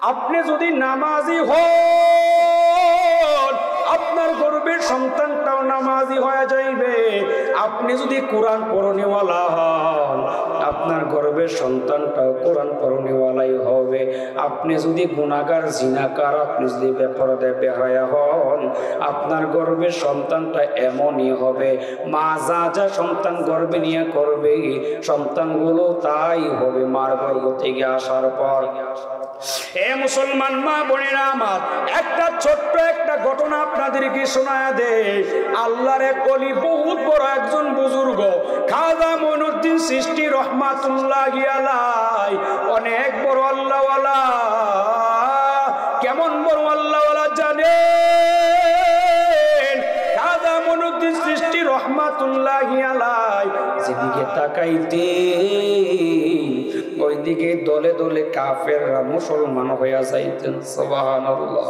আপনি যদি নামাজি হন আপনার গর্বের সন্তানটাও নামাজি হয়ে যাইবে। আপনি যদি কোরআন পড়নেওয়ালা হন আপনার গর্বের সন্তানটাও কোরআন পড়নেওয়ালাই হবে। আপনি যদি গুনাহগার জিনাকার আপনি যদি বেপরদা বেহায়া হন আপনার গর্বের সন্তানটা এমনই হবে। মা যা যা সন্তান গর্বে নিয়ে করবে সন্তানগুলো তাই হবে মার গর্ভ থেকে আসার পর। এ মুসলমান মা বোনেরা আমার, একটা ছোট্ট একটা ঘটনা আপনাদেরকে শোনায় দে। আল্লাহর এক ওলি, বহুত বড় একজন বুজুর্গ, খাজা মঈনুদ্দিন চিশতি রহমাতুল্লাহি আলাইহি, অনেক বড় আল্লাহওয়ালা। কেমন বড় আল্লাহওয়ালা জানেন? খাজা মঈনুদ্দিন চিশতি রহমাতুল্লাহি আলাইহি যেদিকে তাকাইতে ওইদিকে দলে দলে কাফেররা মুসলমান হইয়া যাইতেন। সুবহানাল্লাহ।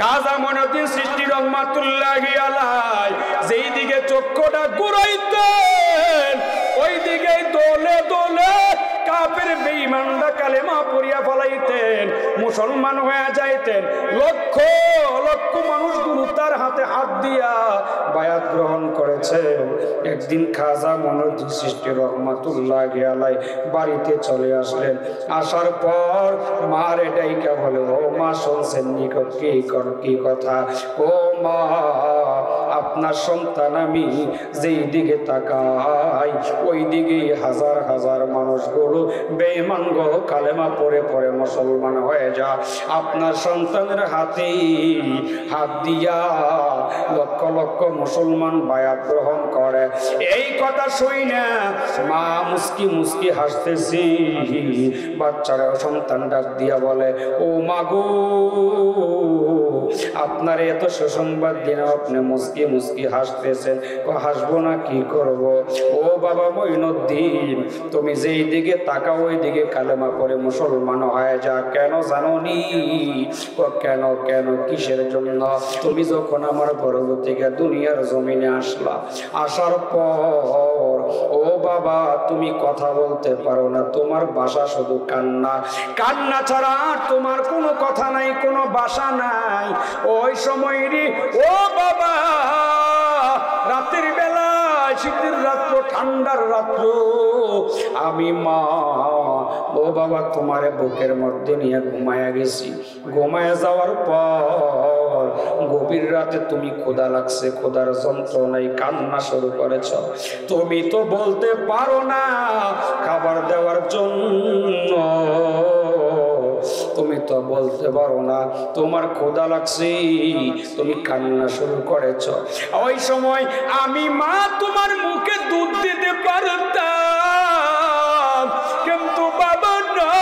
খাজা মঈনুদ্দিন চিশতি রহমাতুল্লাহি আলাইহি যেই দিকে চক্ষুটা ঘুরাইতেন ওইদিকে দলে দলে কাফের বেঈমানরা কালেমা পড়িয়া ফলাইতেন, মুসলমান হয়ে যাইতেন। লক্ষ লক্ষ মানুষগুলো তার হাতে হাত দিয়া বায়াত গ্রহণ করেছেন। একদিন খাজা মঈনুদ্দিন চিশতি রহমাতুল্লাহি আলাইহি বাড়িতে চলে আসলেন। আসার পর মার ডাইকা বলে, ও মা শুনছেন নিকট কি কথা? ও মা, আপনার সন্তান আমি যেই দিকে তাকাই ওই দিকে হাজার হাজার মানুষগুলো বেঈমানগুলো কালেমা পড়ে পড়ে মুসলমান হয়ে যা। আপনার সন্তানের হাতে হাত দিয়া লক্ষ লক্ষ মুসলমান বায়াত গ্রহণ করে। এই কথা শুই না মা মুস্কি মুস্কি হাসতেছি। বাচ্চারা সন্তান ডাক দিয়া বলে, ও মা গো, আপনার এত সুসংবাদ দিনে আপনি মুস্কি মুস্কি হাসতেছেন। হাসবো না কি করব? ও বাবা মঈনুদ্দিন, তুমি যেই দিকে তাকাও ওই দিকে কালেমা পড়ে মুসলমান হয়ে যা। কেন জানোনি? কেন কেন কিসের জন্য? তুমি যখন আমার গর্ভ থেকে দুনিয়ার জমিনে আসলা, আসার পর ও বাবা তুমি কথা বলতে পারো না, তোমার ভাষা শুধু কান্না, কান্না ছাড়া তোমার কোনো কথা নাই, কোনো ভাষা নাই। ওই সময়ই ও বাবা রাতের বেলা, শীতের রাত্র, ঠান্ডার রাত্র, আমি মা ও বাবা তোমার বুকের মধ্যে নিয়ে ঘুমায়া গেছি। ঘুমায়া যাওয়ার পর গভীর রাতে তুমি ক্ষুধা লাগছে, ক্ষুধার যন্ত্রণায় কান্না শুরু করেছ। তুমি তো বলতে পারো না খাবার দেওয়ার জন্য, তুমি তো বলতে পারো না তোমার ক্ষুধা লাগছে, তুমি কান্না শুরু করেছ। ওই সময় আমি মা তোমার মুখে দুধ দিতে পারতাম, কিন্তু বাবা না,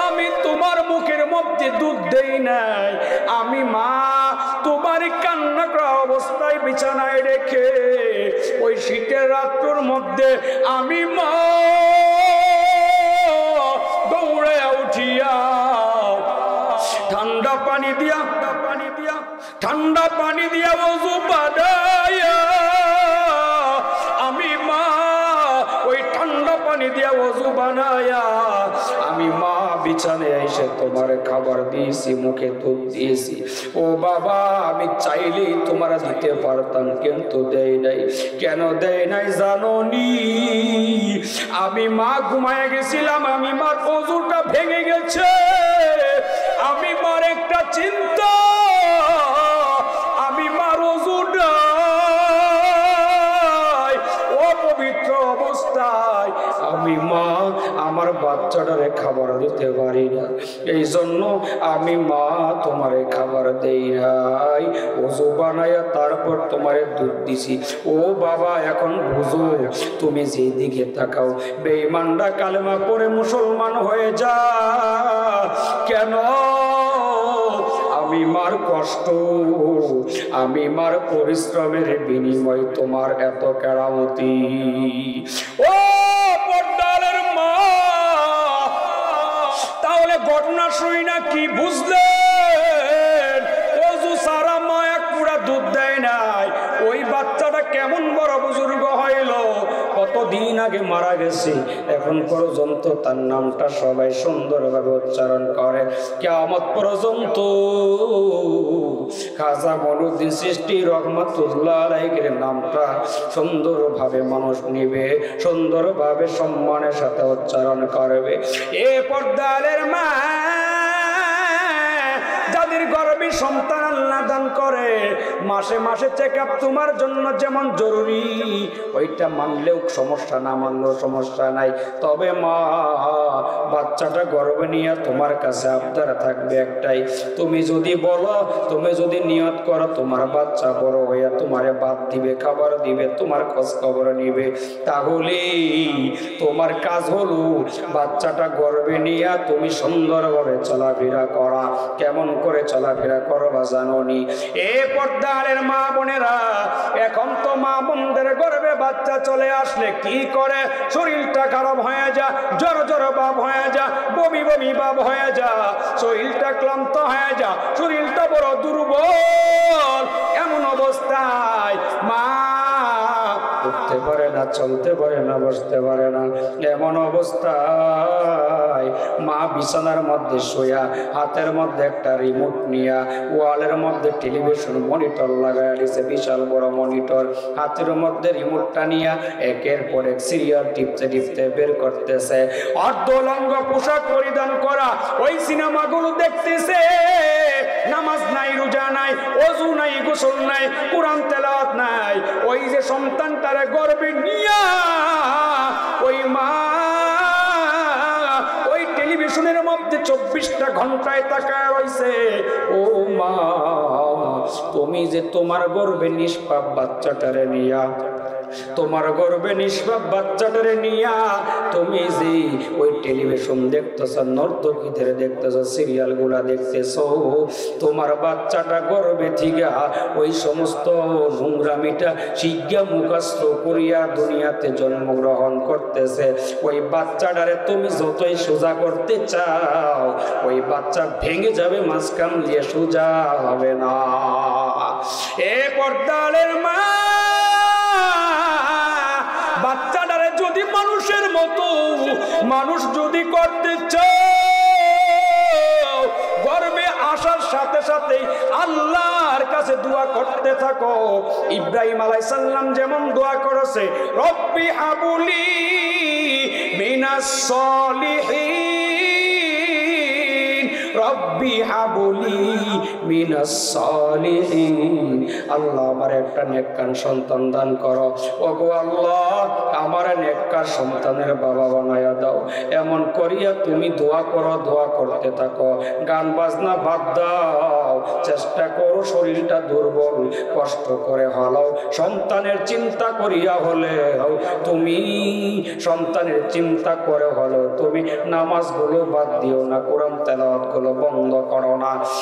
আমি তোমার মুখের মধ্যে দুধ দেই নাই। আমি মা তোমার কান্না করা অবস্থায় বিছানায় রেখে ওই শীতের রাত্রির মধ্যে আমি মা দৌড়ে উঠিয়া ঠান্ডা পানি দিয়া ওযু বানায়া আমি মা ওই ঠান্ডা পানি দিয়া ওযু বানায়া আমি মা বিছানায় এসে তোমার খাবার দিয়েছি, মুখে দুধ দিয়েছি। ও বাবা আমি চাইলেই তোমার দিতে পারতাম, কিন্তু দেই নাই। কেন দেই নাই জানোনি? আমি মা ঘুমায় গেছিলাম, আমি মার ওযুটা ভেঙে গেছে। আমি মার একটা চিন্তা, আমি মার ওযুটা অপবিত্র অবস্থায় আমি মা আমার বাচ্চাটারে খাবার দিতে পারি না, এই জন্য আমি মা তোমারে খাবার দেই নাই। ওযু বানায়া তারপর তোমারে দুধ দিছি। ও বাবা এখন বুঝো, তুমি যেদিকে তাকাও বেঈমানরা কালেমা পড়ে মুসলমান হয়ে যা। কেন? আমি মার কষ্ট, আমি মার পরিশ্রমের বিনিময় তোমার এত কেরামতি। ও পর্দারের মা, তাহলে ঘটনা শুই না কি বুঝলেন? ওযু সারা মা এক পুরা দুধ দেয় নাই। ওই বাচ্চাটা কেমন বড় বুজুর্গ হইল, কত দিন আগে মারা গেছে, এখন পর্যন্ত তার নামটা সবাই সুন্দরভাবে উচ্চারণ করে। কিয়ামত পর্যন্ত খাজা মঈনুদ্দিন চিশতি রহমাতুল্লাহ আলাইহির নামটা সুন্দরভাবে মানুষ নিবে, সুন্দরভাবে সম্মানের সাথে উচ্চারণ করবে। এ পর্দারের মা যাদের গর্ভে সন্তান আল্লাহ দান করে, মাসে মাসে চেকআপ তোমার জন্য যেমন জরুরি, ওইটা মানলেও সমস্যা, না মানলেও সমস্যা নাই। তবে মা বাচ্চাটা গর্ভে নিয়ে তোমার কাছে আবদার থাকবে একটাই, তুমি যদি বলো, তুমি যদি নিয়ত করো তোমার বাচ্চা বড় হইয়া তোমারে বাদ দিবে, খাবার দিবে, তোমার খোঁজ খবর নিবে, তাহলে তোমার কাজ হলো বাচ্চাটা গর্ভে নিয়ে তুমি সুন্দরভাবে চলাফেরা করা। কেমন করে চলাফেরা করবা জানোনি? এ পর্দারের মা বোনেরা, এখন তো মা বোনদের গর্ভে বাচ্চা চলে আসলে কি করে? শরীরটা খারাপ হয়ে যা, জ্বর জ্বর ভাব হয়ে যা, বমি বমি ভাব হয়ে যা, শরীরটা ক্লান্ত হয়ে যা, শরীরটা বড় দুর্বল। এমন অবস্থায় মা উঠতে পারে না, চলতে পারে না, বসতে পারে না। এমন অবস্থায় মা বিছানার মধ্যে শোয়া, হাতের মধ্যে একটা রিমোট নিয়া, ওয়ালের মধ্যে টেলিভিশন মনিটর লাগায় দিয়েছে, বিশাল বড় মনিটর, হাতের মধ্যে রিমোটটা নিয়া একের পর এক সিরিয়াল টিপতে টিপতে বের করতেছে। অর্ধলঙ্গ পোশাক পরিধান করা ওই সিনেমাগুলো দেখতেছে। নামাজ নাই, রোজা নাই, ওযু নাই, গোসল নাই, কোরআন তেলাওয়াত নাই। ওই যে সন্তানটারে গর্ভে নিয়া ওই মা ওই টেলিভিশনের মধ্যে 24টা ঘন্টায় তাকায় রইছে। ও মা, তুমি যে তোমার গর্ভে নিষ্পাপ বাচ্চাটারে নিয়া, তোমার গর্ভে নিষ্পাপ বাচ্চাটারে নিয়া তুমি যে ওই টেলিভিশন দেখতেছ, নর্তকীদের দেখতেছ, সিরিয়াল গুলা দেখতেছ, তোমার বাচ্চাটা গর্ভে থেকে ওই সমস্ত নোংরামিটা শিক্ষা মুখস্থ করিয়া দুনিয়াতে জন্মগ্রহণ করতেছে। ওই বাচ্চাটারে তুমি যতই সোজা করতে চাও, ওই বাচ্চা ভেঙে যাবে, মাঝখান দিয়ে সোজা হবে না। এ পর্দারের মা, বাচ্চাটারে যদি মানুষের মতো মানুষ যদি করতে চাও, গর্ভে আসার সাথে সাথে আল্লাহর কাছে দোয়া করতে থাকো। ইব্রাহিম আলাইহিস সালাম যেমন দোয়া করেছে, রব্বি হাবুলি মিনাস সলিহিন, রব্বি হাবুলি মিনাস সলিহিন। আল্লাহ আমার একটা নেককার সন্তান দান করো। ওগো আল্লাহ, আমার নেককার সন্তানের বাবা বানায়া দাও। এমন করিয়া তুমি দোয়া করো, দোয়া করতে থাকো। গান বাজনা বাদ দাও, চেষ্টা করো, শরীরটা দুর্বল, কষ্ট করে হলেও সন্তানের চিন্তা করিয়া হলেও তুমি, সন্তানের চিন্তা করে হলেও তুমি নামাজগুলো বাদ দিও না, কোরআন তেলাওয়াত গুলো বন্ধ করো না।